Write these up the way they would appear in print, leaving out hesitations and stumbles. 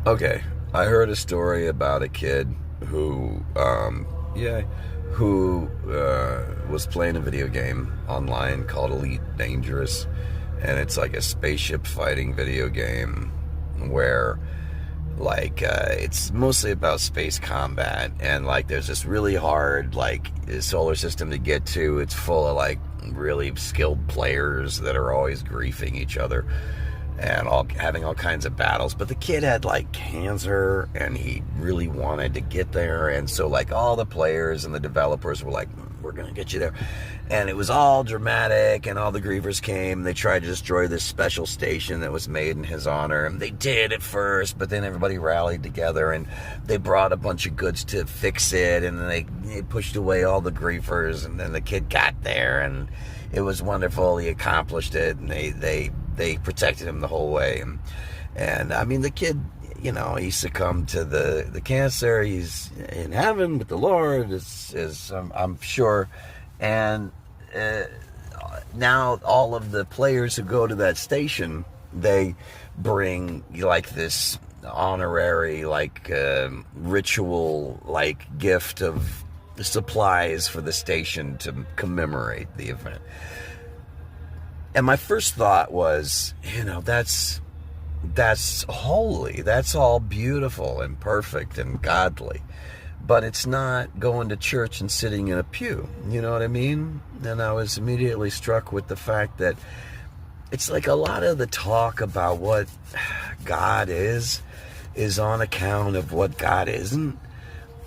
Okay, I heard a story about a kid who, was playing a video game online called Elite Dangerous, and it's like a spaceship fighting video game where, it's mostly about space combat, and there's this really hard solar system to get to. It's full of really skilled players that are always griefing each other and all having all kinds of battles. But the kid had cancer, and he really wanted to get there, and so all the players and the developers were like, we're gonna get you there. And it was all dramatic, and all the grievers came. They tried to destroy this special station that was made in his honor, and they did at first, but then everybody rallied together, and they brought a bunch of goods to fix it, and then they pushed away all the griefers, and then the kid got there, and it was wonderful. He accomplished it, and they protected him the whole way. And I mean, the kid, he succumbed to the cancer. He's in heaven with the Lord, I'm sure. And now all of the players who go to that station, they bring this honorary, ritual, gift of supplies for the station to commemorate the event. And my first thought was, that's holy. That's all beautiful and perfect and godly. But it's not going to church and sitting in a pew. You know what I mean? And I was immediately struck with the fact that it's a lot of the talk about what God is on account of what God isn't.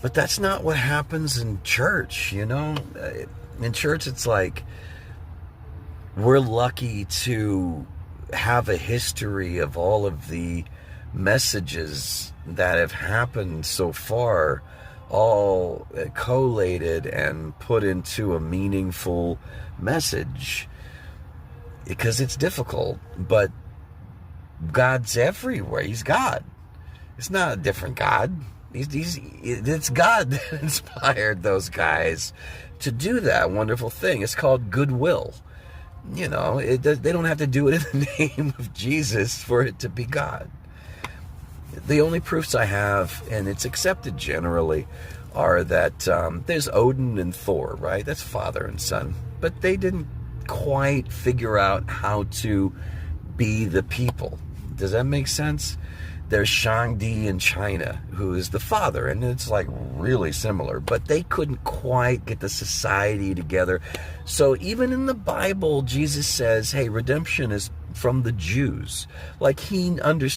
But that's not what happens in church, In church, it's we're lucky to have a history of all of the messages that have happened so far, all collated and put into a meaningful message, because it's difficult. But God's everywhere. He's God. It's not a different God. It's God that inspired those guys to do that wonderful thing. It's called Goodwill. They don't have to do it in the name of Jesus for it to be God. The only proofs I have, and it's accepted generally, are that there's Odin and Thor, right? That's father and son. But they didn't quite figure out how to be the people. Does that make sense? There's Shangdi in China, who is the father, and it's really similar, but they couldn't quite get the society together. So even in the Bible, Jesus says, hey, redemption is from the Jews. He understood